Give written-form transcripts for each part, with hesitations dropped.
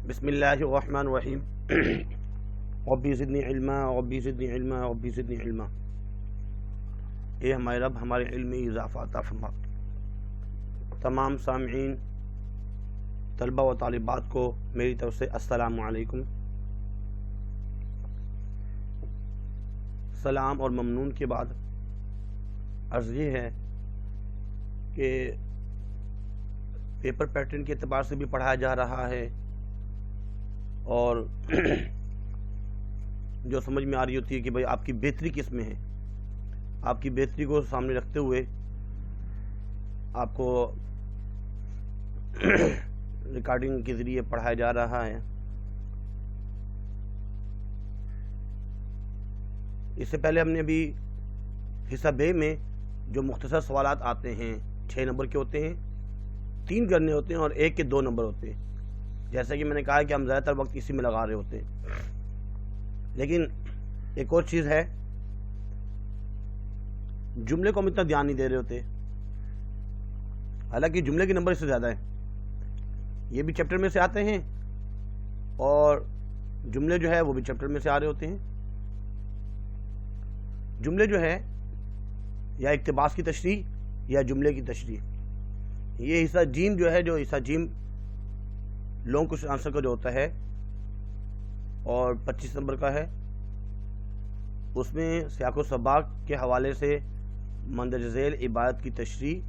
بسم اللہ الرحمن الرحیم ربی زدنی علما ربی زدنی علما ربی زدنی علما۔ اے ہمارے رب ہمارے علم میں اضافہ عطا فرما۔ تمام سامعین طلبہ و طالبات کو میری طرف سے السلام علیکم۔ سلام اور ممنون کے بعد عرض یہ ہے کہ پیپر پیٹرن کے اعتبار سے بھی پڑھایا جا رہا ہے اور جو سمجھ میں آ رہی ہوتی ہے کہ بھئی آپ کی بہتری کس میں ہے، آپ کی بہتری کو سامنے رکھتے ہوئے آپ کو ریکارڈنگ کے ذریعے پڑھایا جا رہا ہے۔ اس سے پہلے ہم نے بھی حصہ بے میں جو مختصر سوالات آتے ہیں 6 نمبر کے ہوتے ہیں، 3 کرنے ہوتے ہیں اور 1 کے 2 نمبر ہوتے ہیں۔ جیسا کہ میں نے کہا کہ ہم زیادہ تر وقت اسی میں لگا رہے ہوتے ہیں، لیکن ایک اور چیز ہے، جملے کو ہم اتنا دھیان نہیں دے رہے ہوتے، حالانکہ جملے کے نمبر اس سے زیادہ ہیں۔ یہ بھی چیپٹر میں سے آتے ہیں اور جملے جو ہے وہ بھی چیپٹر میں سے آ رہے ہوتے ہیں۔ جملے جو ہے یا اقتباس کی تشریح یا جملے کی تشریح، یہ حصہ جیم جو ہے، جو حصہ جیم لانگ کوشچن آنسر کا جو ہوتا ہے اور 25 نمبر کا ہے، اس میں سیاق و سباق کے حوالے سے مندرجہ ذیل عبارت کی تشریح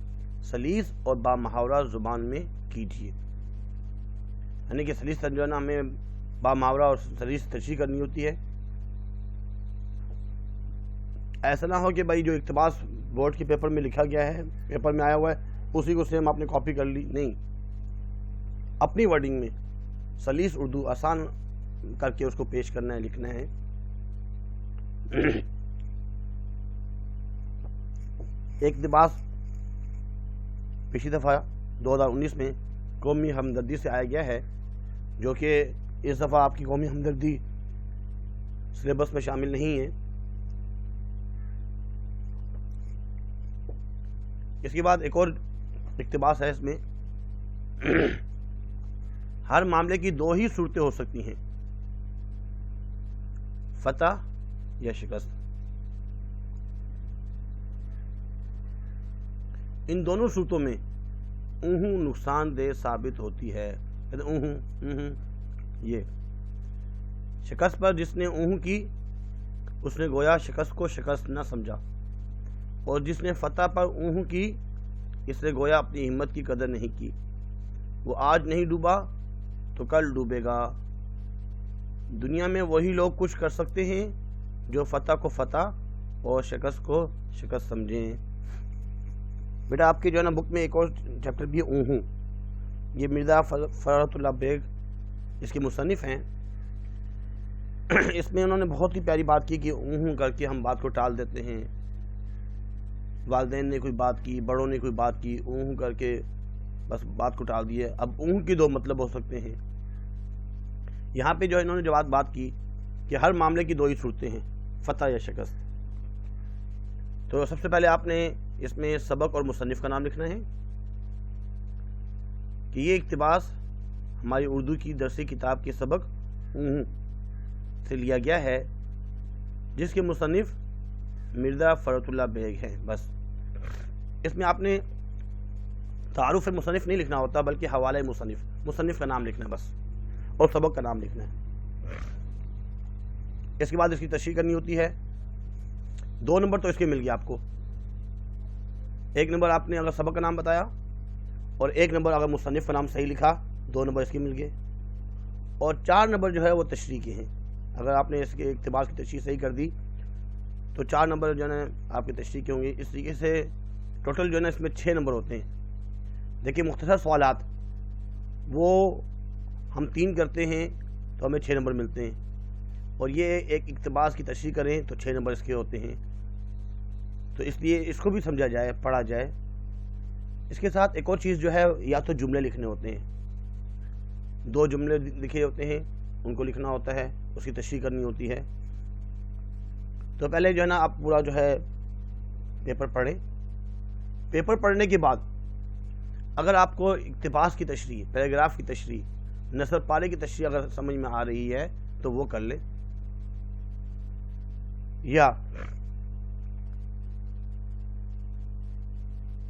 سلیس اور با محاورہ زبان میں کیجیے۔ یعنی کہ سلیس جو ہے نا، ہمیں با محاورہ اور سلیس تشریح کرنی ہوتی ہے۔ ایسا نہ ہو کہ بھائی جو اقتباس بورڈ کے پیپر میں لکھا گیا ہے، پیپر میں آیا ہوا ہے، اسی کو سیم آپ نے کاپی کر لی، نہیں، اپنی ورڈنگ میں سلیس اردو آسان کر کے اس کو پیش کرنا ہے، لکھنا ہے۔ ایک اقتباس پچھلی دفعہ 2019 میں قومی ہمدردی سے آیا گیا ہے، جو کہ اس دفعہ آپ کی قومی ہمدردی سلیبس میں شامل نہیں ہے۔ اس کے بعد ایک اور اقتباس ہے، اس میں ہر معاملے کی 2 ہی صورتیں ہو سکتی ہیں، فتح یا شکست۔ ان دونوں صورتوں میں اونہوں نقصان دہ ثابت ہوتی ہے۔ اونہوں یہ شکست پر جس نے اونہوں کی، اس نے گویا شکست کو شکست نہ سمجھا، اور جس نے فتح پر اونہوں کی، اس نے گویا اپنی ہمت کی قدر نہیں کی۔ وہ آج نہیں ڈوبا تو کل ڈوبے گا۔ دنیا میں وہی لوگ کچھ کر سکتے ہیں جو فتح کو فتح اور شکست کو شکست سمجھیں۔ بیٹا آپ کے جو ہے نا بک میں ایک اور چیپٹر بھی ہے، اونہوں۔ یہ مرزا فرحت اللہ بیگ اس کے مصنف ہیں۔ اس میں انہوں نے بہت ہی پیاری بات کی کہ اونہوں کر کے ہم بات کو ٹال دیتے ہیں۔ والدین نے کوئی بات کی، بڑوں نے کوئی بات کی، اونہوں کر کے بس بات کو ٹال دیے۔ اب اونہوں کے 2 مطلب ہو سکتے ہیں۔ یہاں پہ جو انہوں نے جو بات کی کہ ہر معاملے کی 2 ہی صورتیں ہیں، فتح یا شکست۔ تو سب سے پہلے آپ نے اس میں سبق اور مصنف کا نام لکھنا ہے کہ یہ اقتباس ہماری اردو کی درسی کتاب کے سبق اونہوں سے لیا گیا ہے، جس کے مصنف مرزا فرحت اللہ بیگ ہیں۔ بس اس میں آپ نے تعارف مصنف نہیں لکھنا ہوتا، بلکہ حوالہ مصنف کا نام لکھنا ہے بس، اور سبق کا نام لکھنا ہے۔ اس کے بعد اس کی تشریح کرنی ہوتی ہے۔ 2 نمبر تو اس کے مل گیا آپ کو۔ 1 نمبر آپ نے اگر سبق کا نام بتایا اور 1 نمبر اگر مصنف کا نام صحیح لکھا، 2 نمبر اس کے مل گئے، اور 4 نمبر جو ہے وہ تشریح کے ہیں۔ اگر آپ نے اس کے اقتباس کی تشریح صحیح کر دی تو 4 نمبر جو ہے آپ کی تشریح کے ہوں گے۔ اس طریقے سے ٹوٹل جو ہے نا اس میں 6 نمبر ہوتے ہیں۔ دیکھیے مختصر سوالات وہ ہم 3 کرتے ہیں تو ہمیں 6 نمبر ملتے ہیں، اور یہ ایک اقتباس کی تشریح کریں تو 6 نمبر اس کے ہوتے ہیں۔ تو اس لیے اس کو بھی سمجھا جائے، پڑھا جائے۔ اس کے ساتھ ایک اور چیز جو ہے، یا تو جملے لکھنے ہوتے ہیں، 2 جملے لکھے ہوتے ہیں، ان کو لکھنا ہوتا ہے، اس کی تشریح کرنی ہوتی ہے۔ تو پہلے جو ہے نا آپ پورا جو ہے پیپر پڑھیں۔ پیپر پڑھنے کے بعد اگر آپ کو اقتباس کی تشریح، پیراگراف کی تشریح نصر پارے کی تشریح اگر سمجھ میں آ رہی ہے تو وہ کر لیں، یا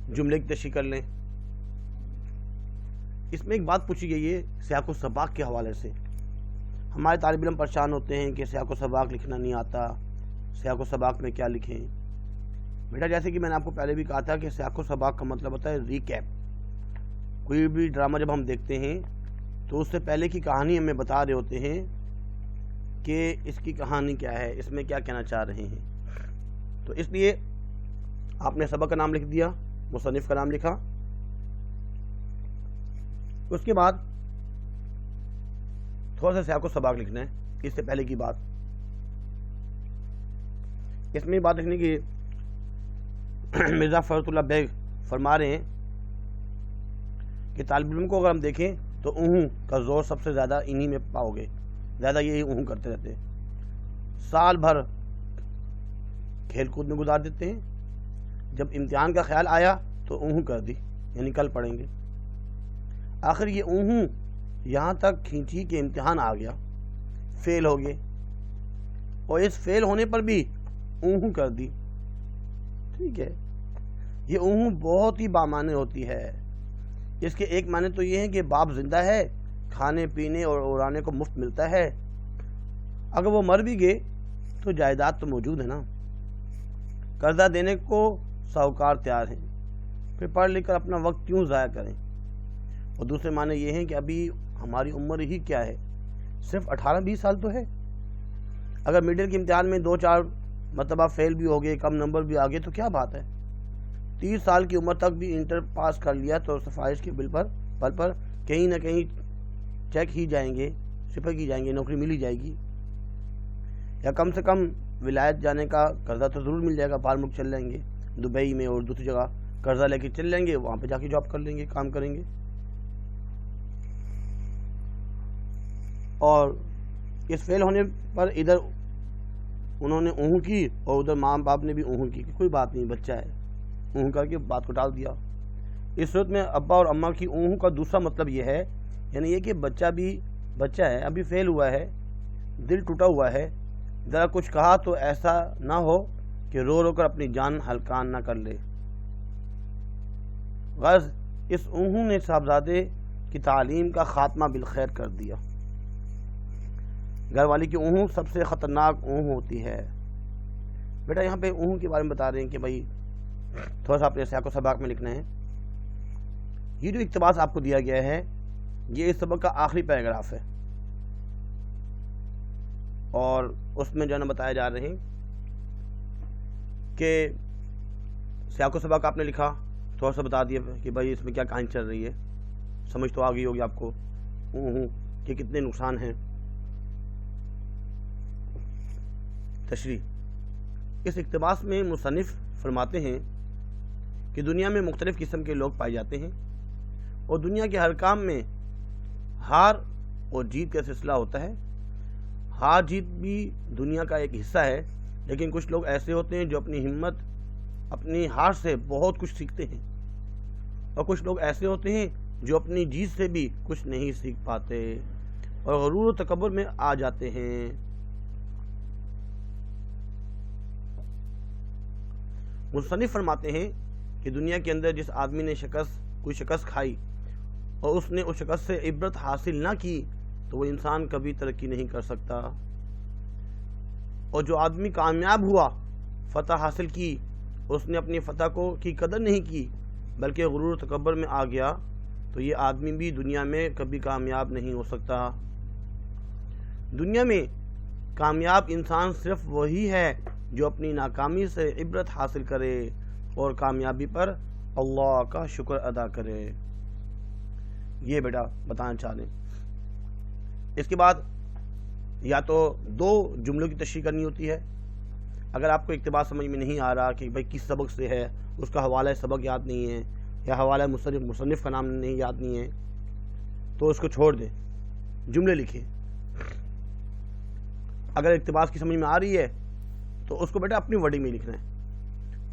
جملے کی تشریح کر لیں۔ اس میں ایک بات پوچھی گئی ہے سیاق و سباق کے حوالے سے۔ ہمارے طالب علم پریشان ہوتے ہیں کہ سیاق و سباق لکھنا نہیں آتا، سیاق و سباق میں کیا لکھیں؟ بیٹا جیسے کہ میں نے آپ کو پہلے بھی کہا تھا کہ سیاق و سباق کا مطلب ہوتا ہے ریکیپ۔ کوئی بھی ڈرامہ جب ہم دیکھتے ہیں تو اس سے پہلے کی کہانی ہمیں بتا رہے ہوتے ہیں کہ اس کی کہانی کیا ہے، اس میں کیا کہنا چاہ رہے ہیں۔ تو اس لیے آپ نے سبق کا نام لکھ دیا، مصنف کا نام لکھا، اس کے بعد تھوڑا سا سیاق و سباق لکھنا ہے۔ اس سے پہلے کی بات، اس میں بات لکھنے کی مرزا فرت اللہ بیگ فرما رہے ہیں کہ طالب علم کو اگر ہم دیکھیں تو اونہوں کا زور سب سے زیادہ انہی میں پاؤ گے، زیادہ یہی اونہوں کرتے رہتے ہیں، سال بھر کھیل کود میں گزار دیتے ہیں، جب امتحان کا خیال آیا تو اونہوں کر دی، یعنی کل پڑھیں گے۔ آخر یہ اونہوں یہاں تک کھینچی کہ امتحان آ گیا، فیل ہو گئے، اور اس فیل ہونے پر بھی اونہوں کر دی۔ ٹھیک ہے، یہ اونہوں بہت ہی بامعنی ہوتی ہے۔ اس کے ایک معنی تو یہ ہے کہ باپ زندہ ہے، کھانے پینے اور اڑانے کو مفت ملتا ہے، اگر وہ مر بھی گئے تو جائیداد تو موجود ہے نا، قرضہ دینے کو ساہوکار تیار ہیں، پھر پڑھ لکھ کر اپنا وقت کیوں ضائع کریں۔ اور دوسرے معنی یہ ہیں کہ ابھی ہماری عمر ہی کیا ہے، صرف 18-20 سال تو ہے، اگر میڈل کے امتحان میں 2-4 مرتبہ فیل بھی ہو گئے، کم نمبر بھی آ گئے تو کیا بات ہے، 30 سال کی عمر تک بھی انٹر پاس کر لیا تو سفارش کے بل پر کہیں نہ کہیں چیک ہی جائیں گے، سپر کی جائیں گے، نوکری مل ہی جائے گی، یا کم سے کم ولایت جانے کا قرضہ تو ضرور مل جائے گا، باہر ملک چل جائیں گے، دبئی میں اور دوسری جگہ قرضہ لے کے چل جائیں گے، وہاں پہ جا کے جاب کر لیں گے، کام کریں گے۔ اور اس فیل ہونے پر ادھر انہوں نے اونہوں کی اور ادھر ماں باپ نے بھی اونہوں کی کہ کوئی بات نہیں، بچہ ہے، اونہوں کر کے بات کو ٹال دیا۔ اس صورت میں ابا اور اماں کی اونہوں کا دوسرا مطلب یہ ہے، یعنی یہ کہ بچہ بھی بچہ ہے، ابھی فیل ہوا ہے، دل ٹوٹا ہوا ہے، ذرا کچھ کہا تو ایسا نہ ہو کہ رو رو کر اپنی جان ہلکان نہ کر لے۔ غرض اس اونہوں نے صاحبزادے کی تعلیم کا خاتمہ بالخیر کر دیا۔ گھر والی کی اونہوں سب سے خطرناک اونہوں ہوتی ہے۔ بیٹا یہاں پہ اونہوں کے بارے میں بتا رہے ہیں کہ بھائی تھوڑا سا اپنے سیاق و سباق میں لکھنا ہے۔ یہ جو اقتباس آپ کو دیا گیا ہے یہ اس سبق کا آخری پیراگراف ہے، اور اس میں جو ہے نا بتایا جا رہے ہیں کہ سیاق و سباق آپ نے لکھا، تھوڑا سا بتا دیا کہ بھائی اس میں کیا کہانی چل رہی ہے، سمجھ تو آ گئی ہوگی آپ کو اونہوں کہ کتنے نقصان ہیں۔ تشریح، اس اقتباس میں مصنف فرماتے ہیں کہ دنیا میں مختلف قسم کے لوگ پائے جاتے ہیں، اور دنیا کے ہر کام میں ہار اور جیت کا سلسلہ ہوتا ہے۔ ہار جیت بھی دنیا کا ایک حصہ ہے، لیکن کچھ لوگ ایسے ہوتے ہیں جو اپنی ہمت، اپنی ہار سے بہت کچھ سیکھتے ہیں، اور کچھ لوگ ایسے ہوتے ہیں جو اپنی جیت سے بھی کچھ نہیں سیکھ پاتے اور غرور و تکبر میں آ جاتے ہیں۔ مصنف فرماتے ہیں کہ دنیا کے اندر جس آدمی نے کوئی شکست کھائی اور اس نے اس شکست سے عبرت حاصل نہ کی تو وہ انسان کبھی ترقی نہیں کر سکتا، اور جو آدمی کامیاب ہوا، فتح حاصل کی، اس نے اپنی فتح کی قدر نہیں کی بلکہ غرور و تکبر میں آ گیا، تو یہ آدمی بھی دنیا میں کبھی کامیاب نہیں ہو سکتا۔ دنیا میں کامیاب انسان صرف وہی ہے جو اپنی ناکامی سے عبرت حاصل کرے اور کامیابی پر اللہ کا شکر ادا کرے۔ یہ بیٹا بتانا چاہ رہے ہیں۔ اس کے بعد یا تو 2 جملوں کی تشریح کرنی ہوتی ہے، اگر آپ کو اقتباس سمجھ میں نہیں آ رہا کہ بھائی کس سبق سے ہے، اس کا حوالہ سبق یاد نہیں ہے یا حوالہ مصنف کا نام نہیں یاد نہیں ہے، تو اس کو چھوڑ دیں، جملے لکھیں۔ اگر اقتباس کی سمجھ میں آ رہی ہے تو اس کو بیٹا اپنی ورڈنگ میں لکھنا ہے۔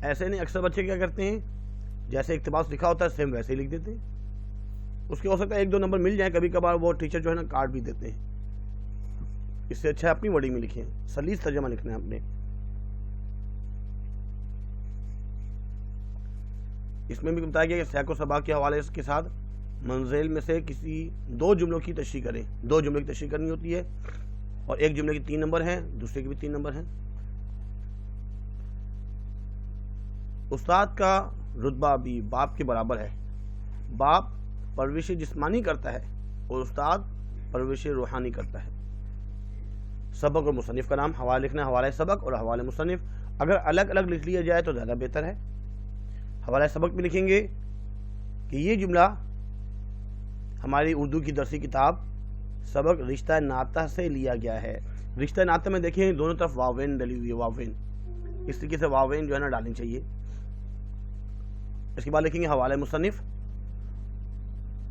ایسے نہیں، اکثر بچے کیا کرتے ہیں، جیسے اقتباس لکھا ہوتا ہے سیم ویسے ہی لکھ دیتے ہیں، اس کے ہو سکتا ہے 1-2 نمبر مل جائیں، کبھی کبھار وہ ٹیچر جو ہے نا کاٹ بھی دیتے ہیں. اس سے اچھا ہے اپنی ورڈنگ میں لکھیں، سلیس ترجمہ لکھنا ہے آپ نے. اس میں بھی بتایا گیا کہ سیاق و سباق کے حوالے کے ساتھ منزل میں سے کسی 2 جملوں کی تشریح کریں. 2 جملے کی تشریح کرنی ہوتی ہے، اور ایک جملے کے 3 نمبر ہیں، دوسرے کے بھی 3 نمبر ہیں. استاد کا رتبہ بھی باپ کے برابر ہے. باپ پرورش جسمانی کرتا ہے اور استاد پرورش روحانی کرتا ہے. سبق اور مصنف کا نام، حوالہ لکھنا ہے، حوالہ سبق اور حوالہ مصنف. اگر الگ الگ لکھ لیا جائے تو زیادہ بہتر ہے. حوالہ سبق میں لکھیں گے کہ یہ جملہ ہماری اردو کی درسی کتاب سبق رشتہ ناطہ سے لیا گیا ہے. رشتہ ناطہ میں دیکھیں دونوں طرف واوین ڈلی ہوئی ہے، واوین. اس طریقے سے واوین جو ہے نا ڈالنی چاہیے. اس کے بعد لکھیں گے حوالہ مصنف،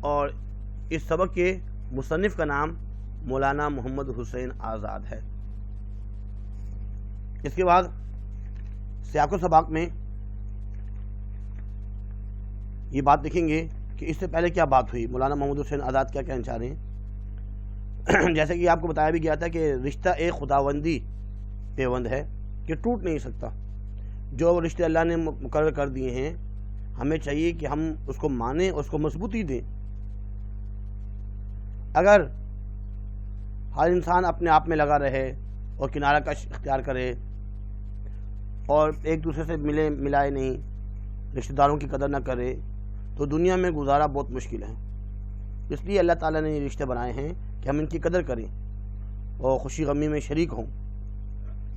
اور اس سبق کے مصنف کا نام مولانا محمد حسین آزاد ہے. اس کے بعد سیاق و سباق میں یہ بات لکھیں گے کہ اس سے پہلے کیا بات ہوئی، مولانا محمد حسین آزاد کیا کہنا چاہ رہے ہیں. جیسے کہ آپ کو بتایا بھی گیا تھا کہ رشتہ ایک خداوندی پیوند ہے کہ ٹوٹ نہیں سکتا. جو رشتے اللہ نے مقرر کر دیے ہیں ہمیں چاہیے کہ ہم اس کو مانیں، اس کو مضبوطی دیں. اگر ہر انسان اپنے آپ میں لگا رہے اور کنارہ کش اختیار کرے اور ایک دوسرے سے ملائے نہیں، رشتہ داروں کی قدر نہ کرے، تو دنیا میں گزارا بہت مشکل ہے. اس لیے اللہ تعالیٰ نے یہ رشتے بنائے ہیں کہ ہم ان کی قدر کریں اور خوشی غمی میں شریک ہوں.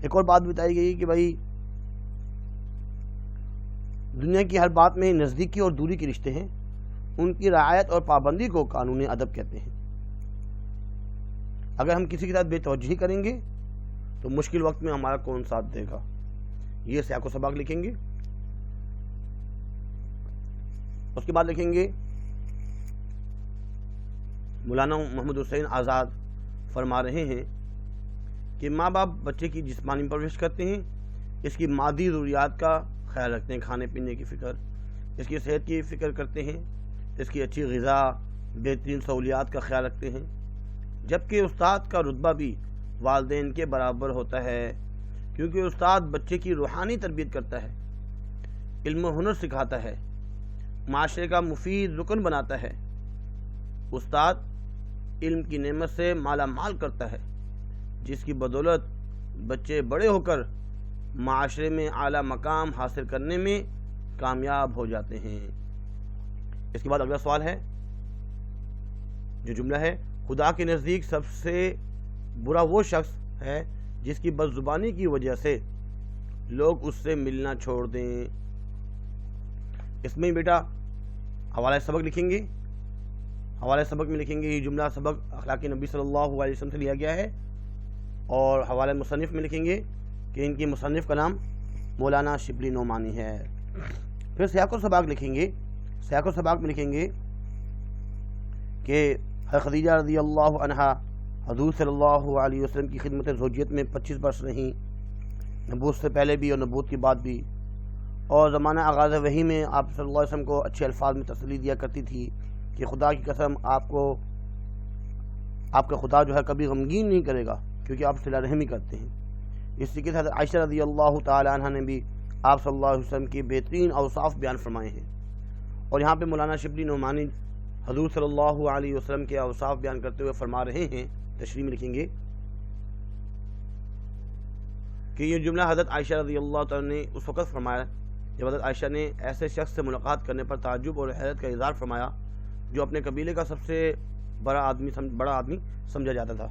ایک اور بات بتائی گئی کہ بھائی دنیا کی ہر بات میں نزدیکی اور دوری کے رشتے ہیں، ان کی رعایت اور پابندی کو قانون ادب کہتے ہیں. اگر ہم کسی کے ساتھ بے توجہی کریں گے تو مشکل وقت میں ہمارا کون ساتھ دے گا. یہ سیاق و سباق لکھیں گے. اس کے بعد لکھیں گے مولانا محمد حسین آزاد فرما رہے ہیں کہ ماں باپ بچے کی جسمانی پرورش کرتے ہیں، اس کی مادی ضروریات کا خیال رکھتے ہیں، کھانے پینے کی فکر، اس کی صحت کی فکر کرتے ہیں، اس کی اچھی غذا، بہترین سہولیات کا خیال رکھتے ہیں. جبکہ استاد کا رتبہ بھی والدین کے برابر ہوتا ہے، کیونکہ استاد بچے کی روحانی تربیت کرتا ہے، علم و ہنر سکھاتا ہے، معاشرے کا مفید رکن بناتا ہے. استاد علم کی نعمت سے مالا مال کرتا ہے، جس کی بدولت بچے بڑے ہو کر معاشرے میں اعلیٰ مقام حاصل کرنے میں کامیاب ہو جاتے ہیں. اس کے بعد اگلا سوال ہے، جو جملہ ہے، خدا کے نزدیک سب سے برا وہ شخص ہے جس کی بد زبانی کی وجہ سے لوگ اس سے ملنا چھوڑ دیں. اس میں بیٹا حوالہ سبق لکھیں گے. حوالہ سبق میں لکھیں گے یہ جملہ سبق اخلاق نبی صلی اللہ علیہ وسلم سے لیا گیا ہے، اور حوالہ مصنف میں لکھیں گے کہ ان کی مصنف کا نام مولانا شبلی نعمانی ہے. پھر سیاق و سباق لکھیں گے. سیاق و سباق میں لکھیں گے کہ خدیجہ رضی اللہ عنہا حضور صلی اللہ علیہ وسلم کی خدمت زوجیت میں 25 برس رہیں، نبوت سے پہلے بھی اور نبوت کی بعد بھی، اور زمانہ آغاز وحی میں آپ صلی اللہ علیہ وسلم کو اچھے الفاظ میں تسلی دیا کرتی تھی کہ خدا کی قسم آپ کا خدا جو ہے کبھی غمگین نہیں کرے گا، کیونکہ آپ صلہ رحمی کرتے ہیں. اس طریقے سے حضرت عائشہ رضی اللہ تعالی عنہ نے بھی آپ صلی اللہ علیہ وسلم کی بہترین اوصاف بیان فرمائے ہیں. اور یہاں پہ مولانا شبلی نعمانی حضور صلی اللہ علیہ وسلم کے اوصاف بیان کرتے ہوئے فرما رہے ہیں، تشریح میں لکھیں گے کہ یہ جملہ حضرت عائشہ رضی اللہ تعالی نے اس وقت فرمایا جب حضرت عائشہ نے ایسے شخص سے ملاقات کرنے پر تعجب اور حیرت کا اظہار فرمایا جو اپنے قبیلے کا سب سے بڑا آدمی سمجھا جاتا تھا،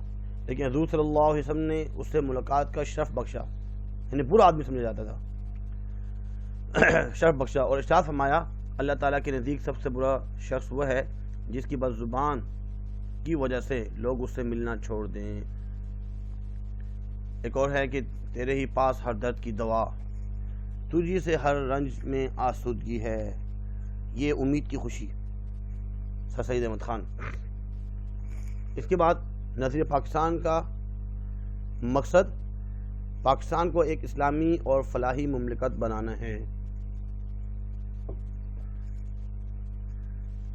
لیکن حضور صلی اللہ علیہ وسلم نے اس سے ملاقات کا شرف بخشا، یعنی برا آدمی سمجھا جاتا تھا، شرف بخشا، اور ارشاد فرمایا اللہ تعالیٰ کے نزدیک سب سے برا شخص وہ ہے جس کی بد زبان کی وجہ سے لوگ اس سے ملنا چھوڑ دیں. ایک اور ہے کہ تیرے ہی پاس ہر درد کی دوا، تجھی سے ہر رنج میں آسودگی ہے، یہ امید کی خوشی، سر سید احمد خان. اس کے بعد نظریہ پاکستان کا مقصد پاکستان کو ایک اسلامی اور فلاحی مملکت بنانا ہے.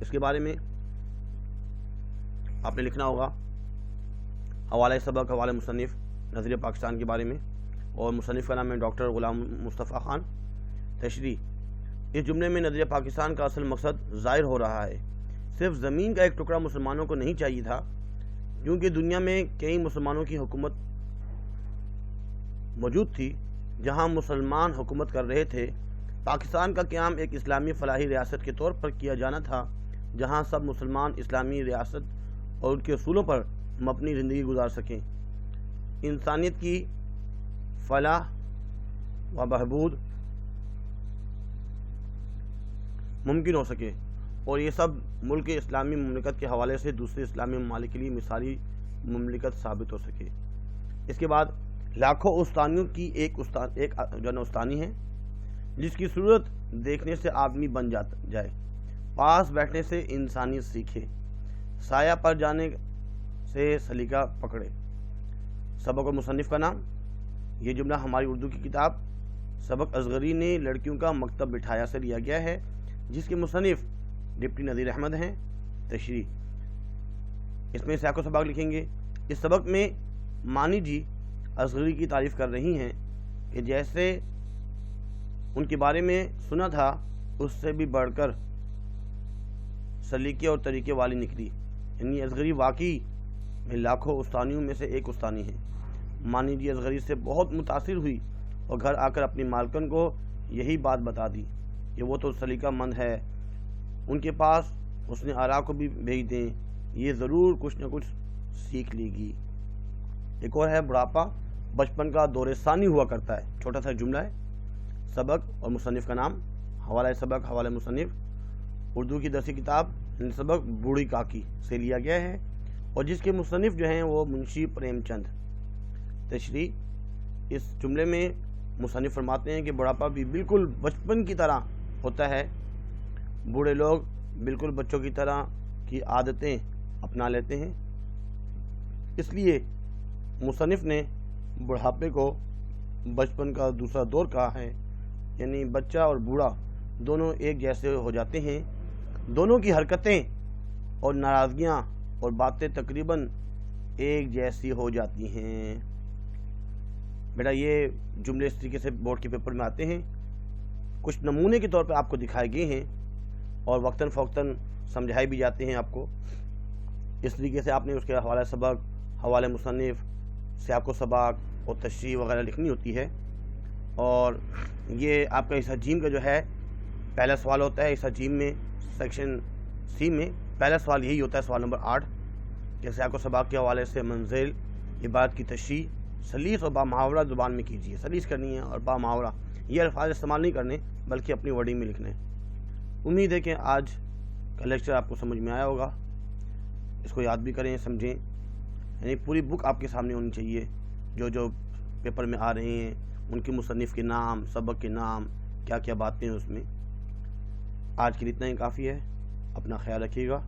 اس کے بارے میں آپ نے لکھنا ہوگا حوالہ سبق حوالہ مصنف نظریہ پاکستان کے بارے میں، اور مصنف کا نام ہے ڈاکٹر غلام مصطفیٰ خان۔ تشریح: اس جملے میں نظریہ پاکستان کا اصل مقصد ظاہر ہو رہا ہے۔ صرف زمین کا ایک ٹکڑا مسلمانوں کو نہیں چاہیے تھا، کیونکہ دنیا میں کئی مسلمانوں کی حکومت موجود تھی جہاں مسلمان حکومت کر رہے تھے۔ پاکستان کا قیام ایک اسلامی فلاحی ریاست کے طور پر کیا جانا تھا، جہاں سب مسلمان اسلامی ریاست اور ان کے اصولوں پر مبنی زندگی گزار سکیں، انسانیت کی فلاح و بہبود ممکن ہو سکے، اور یہ سب ملک اسلامی مملکت کے حوالے سے دوسرے اسلامی ممالک کے لیے مثالی مملکت ثابت ہو سکے۔ اس کے بعد لاکھوں استانیوں کی ایک استانی ہے جس کی صورت دیکھنے سے آدمی بن جائے، پاس بیٹھنے سے انسانیت سیکھے، سایہ پر جانے سے سلیقہ پکڑے۔ سبق اور مصنف کا نام: یہ جملہ ہماری اردو کی کتاب سبق اصغری نے لڑکیوں کا مکتب بٹھایا سے لیا گیا ہے، جس کے مصنف ڈپٹی نذیر احمد ہیں۔ تشریح: اس میں سیاق و سباق لکھیں گے۔ اس سبق میں مانی جی اصغری کی تعریف کر رہی ہیں کہ جیسے ان کے بارے میں سنا تھا اس سے بھی بڑھ کر سلیقے اور طریقے والی نکلی، یعنی اصغری واقعی میں لاکھوں استانیوں میں سے ایک استانی ہے۔ مانی جی اصغری سے بہت متاثر ہوئی اور گھر آ کر اپنی مالکن کو یہی بات بتا دی کہ وہ تو سلیقہ مند ہے، ان کے پاس حسن آرا کو بھی بھیج دیں، یہ ضرور کچھ نہ کچھ سیکھ لے گی۔ ایک اور ہے بڑھاپا بچپن کا دور ثانی ہوا کرتا ہے، چھوٹا سا جملہ ہے۔ سبق اور مصنف کا نام: حوالہ سبق حوالہ مصنف اردو کی درسی کتاب سبق بوڑھی کاکی سے لیا گیا ہے، اور جس کے مصنف جو ہیں وہ منشی پریم چند۔ تشریح: اس جملے میں مصنف فرماتے ہیں کہ بڑھاپا بھی بالکل بچپن کی طرح ہوتا ہے، بوڑھے لوگ بالکل بچوں کی طرح کی عادتیں اپنا لیتے ہیں، اس لیے مصنف نے بڑھاپے کو بچپن کا دوسرا دور کہا ہے، یعنی بچہ اور بوڑھا دونوں ایک جیسے ہو جاتے ہیں، دونوں کی حرکتیں اور ناراضگیاں اور باتیں تقریباً ایک جیسی ہو جاتی ہیں۔ بیٹا یہ جملے اس طریقے سے بورڈ کے پیپر میں آتے ہیں، کچھ نمونے کے طور پہ آپ کو دکھائے گئے ہیں اور وقتاً فوقتاً سمجھائے بھی جاتے ہیں آپ کو۔ اس طریقے سے آپ نے اس کے حوالہ سبق، حوالہ مصنف، سیاق و سباق اور تشریح وغیرہ لکھنی ہوتی ہے۔ اور یہ آپ کا حصہ جیم کا جو ہے پہلا سوال ہوتا ہے، حصہ جیم میں سیکشن سی میں پہلا سوال یہی ہوتا ہے، سوال نمبر 8 کہ سیاق و سباق کے حوالے سے منزل عبارت کی تشریح سلیس اور با محاورہ زبان میں کیجیے۔ سلیس کرنی ہے اور با محاورہ، یہ الفاظ استعمال نہیں کرنے بلکہ اپنی ورڈنگ میں لکھنے۔ امید ہے کہ آج کا لیکچر آپ کو سمجھ میں آیا ہوگا، اس کو یاد بھی کریں، سمجھیں، یعنی پوری بک آپ کے سامنے ہونی چاہیے، جو پیپر میں آ رہے ہیں ان کے مصنف کے نام، سبق کے نام، کیا کیا باتیں ہیں اس میں۔ آج کے لیے اتنا ہی کافی ہے، اپنا خیال رکھیے گا۔